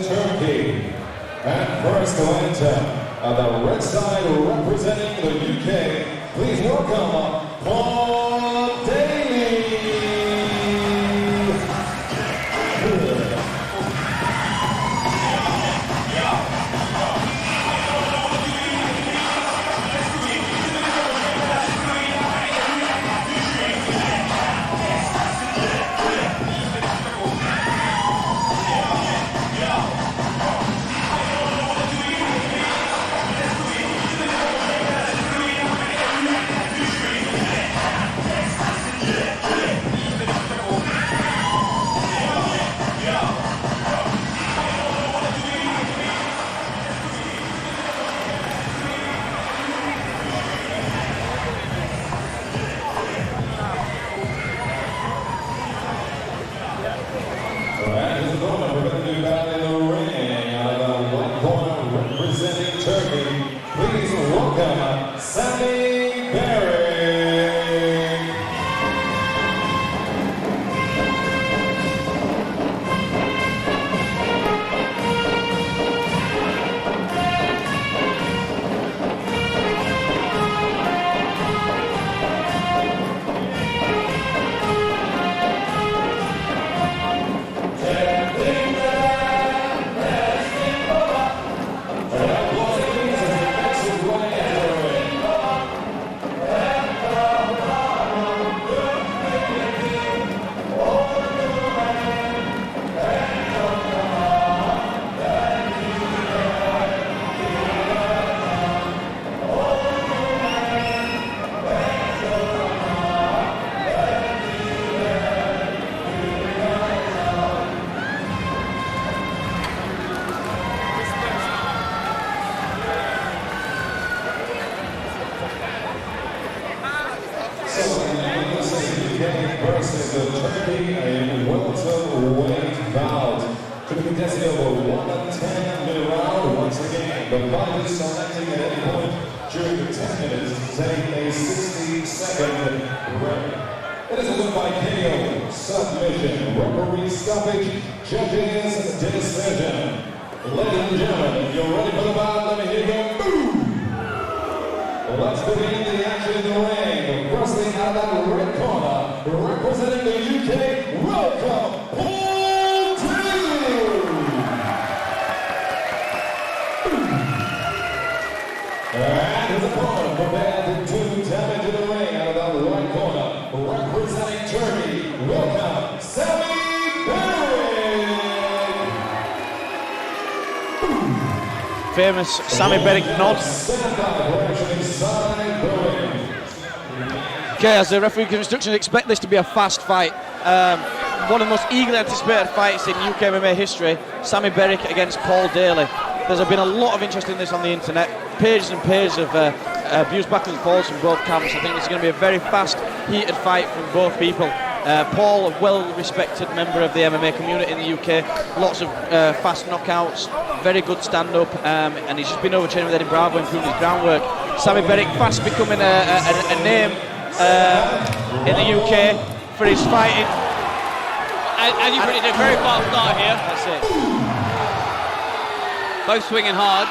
Turkey. And first to enter the red side representing the UK, please welcome Paul Daley. Representing Turkey, please welcome Sami Berik. Versus Turkey, a welterweight bout to be contested over 110-minute round. Once again, the fight is selecting at any point during the 10 minutes to take a 60-second break. It is a win by KO, submission, referee stoppage, judges decision. Ladies and gentlemen, you're ready for the bout? Let me hear you move! Let's begin the action in the ring. Wrestling out of that red corner, representing the UK, welcome, Paul Daley! And his opponent prepared to do damage in the ring out of that right corner, representing Turkey, welcome, Sami Berik! Famous Sami Berik nod. Okay, as the referee gives instructions, expect this to be a fast fight. One of the most eagerly anticipated fights in UK MMA history, Sami Berik against Paul Daley. There's been a lot of interest in this on the internet, pages and pages of abuse backwards and forwards from both camps. I think this is going to be a very fast, heated fight from both people. Paul, a well-respected member of the MMA community in the UK, lots of fast knockouts, very good stand-up, and he's just been overtraining with Eddie Bravo, improving his groundwork. Sami Berik fast becoming a name in the UK for his fighting. And you predicted a very fast start here. That's it. Both swinging hard.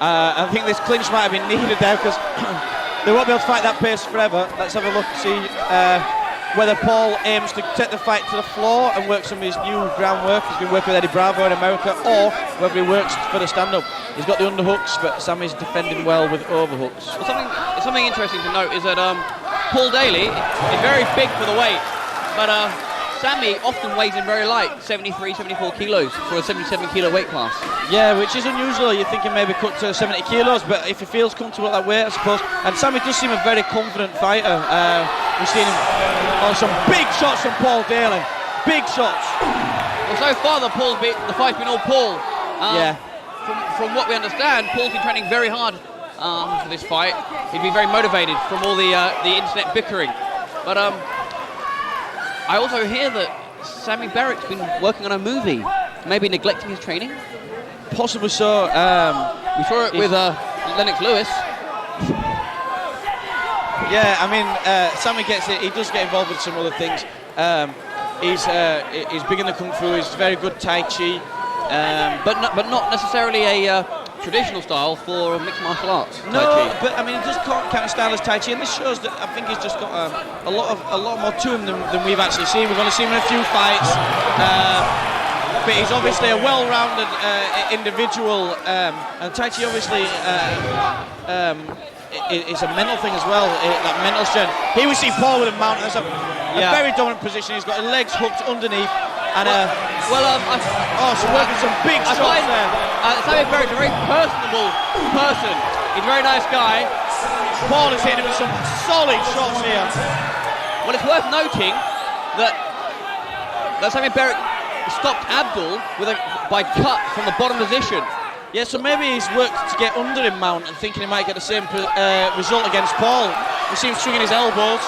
I think this clinch might have been needed there because they won't be able to fight that pace forever. Let's have a look to see whether Paul aims to take the fight to the floor and work some of his new groundwork. He's been working with Eddie Bravo in America, or whether he works for the stand-up. He's got the underhooks, but Sami's defending well with overhooks. Well, something interesting to note is that Paul Daley is very big for the weight, but Sami often weighs in very light, 73, 74 kilos for a 77 kilo weight class. Yeah, which is unusual. You're thinking maybe cut to 70 kilos, but if he feels comfortable at that weight, I suppose. And Sami does seem a very confident fighter. We've seen him on some big shots from Paul Daley. Big shots. Well, so far the fight's been all Paul. Yeah. From what we understand, Paul's been training very hard for this fight. He'd be very motivated from all the internet bickering. But I also hear that Sami Berik's been working on a movie, maybe neglecting his training. Possibly so. We saw it with Lennox Lewis. Yeah, I mean, Sami gets it. He does get involved with some other things. He's big in the kung fu. He's very good Tai Chi, but not necessarily a traditional style for mixed martial arts. Tai no, Chi. but I mean, he does counter style as Tai Chi, and this shows that I think he's just got a lot more to him than we've actually seen. We've only seen him in a few fights, but he's obviously a well-rounded individual, and Tai Chi obviously it's a mental thing as well, that mental strength. Here we see Paul with a mount. There's a very dominant position. He's got his legs hooked underneath, and working some big shots there. Sami Berik's a very personable person. He's a very nice guy. Paul is hitting him with some solid shots here. Well, it's worth noting that Sami Berik stopped Abdul by cut from the bottom position. Yeah, so maybe he's worked to get under him, Mount, and thinking he might get the same result against Paul. We see him swinging his elbows.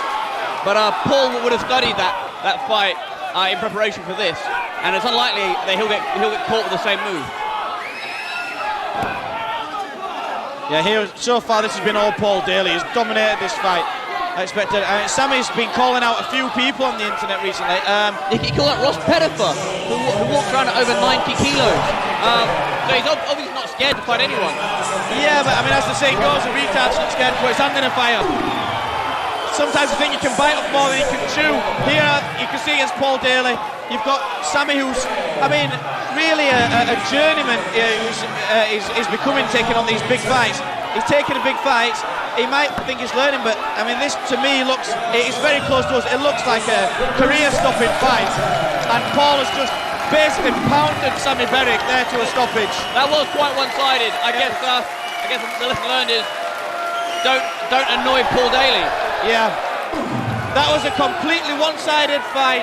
But Paul would have studied that fight in preparation for this, and it's unlikely that he'll get caught with the same move. Yeah, here so far this has been all Paul Daley. He's dominated this fight. I expected. Sammy's been calling out a few people on the internet recently. He called out Ross Pettifer, who walks around at over 90 kilos. So he's obviously not scared to fight anyone. Yeah, but I mean, as the saying goes, a retard's not scared to put his hand in a fire. Sometimes you think you can bite off more than you can chew. Here, you can see against Paul Daley, you've got Sami, who's, I mean, really a journeyman who's becoming taking on these big fights. He's taking the big fights. He might think he's learning, but I mean, this to me it's very close to us. It looks like a career-stopping fight, and Paul has just basically pounded Sami Berik there to a stoppage. That was quite one-sided. I guess the lesson learned is don't annoy Paul Daley. Yeah, that was a completely one-sided fight.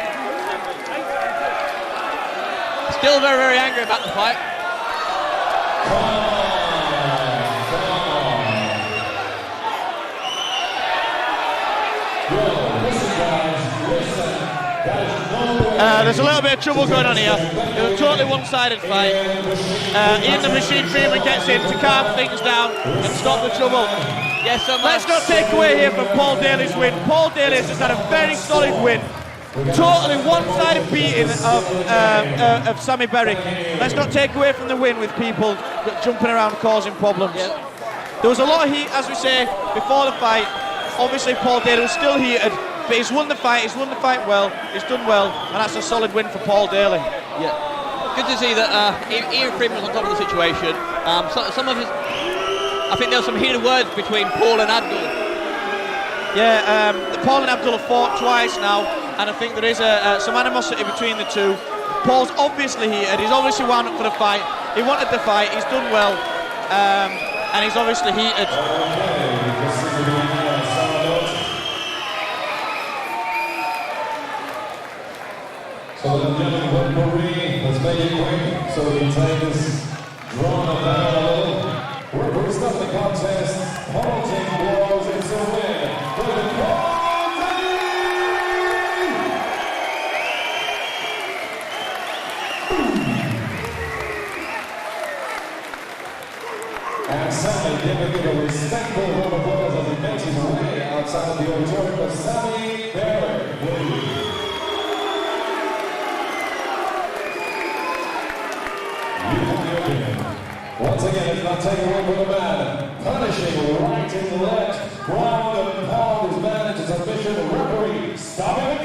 Still very, very angry about the fight. There's a little bit of trouble going on here. It was a totally one-sided fight. Ian the Machine Freeman gets in to calm things down and stop the trouble. Yes, let's not take away here from Paul Daley's win. Paul Daley has just had a very solid win. Totally one-sided beating of Sami Berik. Let's not take away from the win with people jumping around causing problems. Yep. There was a lot of heat, as we say, before the fight. Obviously Paul Daley was still heated, but he's won the fight well, he's done well, and that's a solid win for Paul Daley. Yeah. Good to see that Ian Freeman was on top of the situation. Some of his, I think there were some heated words between Paul and Abdul. Yeah, Paul and Abdul have fought twice now, and I think there is some animosity between the two. Paul's obviously heated, he's obviously wound up for the fight, he wanted the fight, he's done well, and he's obviously heated. So the gentleman, Marie, let's make it quick so we can take this drama down. We're going to start the contest. Halting blows, it's a win for the Paul Daley! And Sami giving a respectful round of applause as he makes his way outside of the auditorium of Sami Berik, please. Once again, it's not taken away from the man. Punishing right and left. Ground and pound is managed as a mission. Referee, stopping the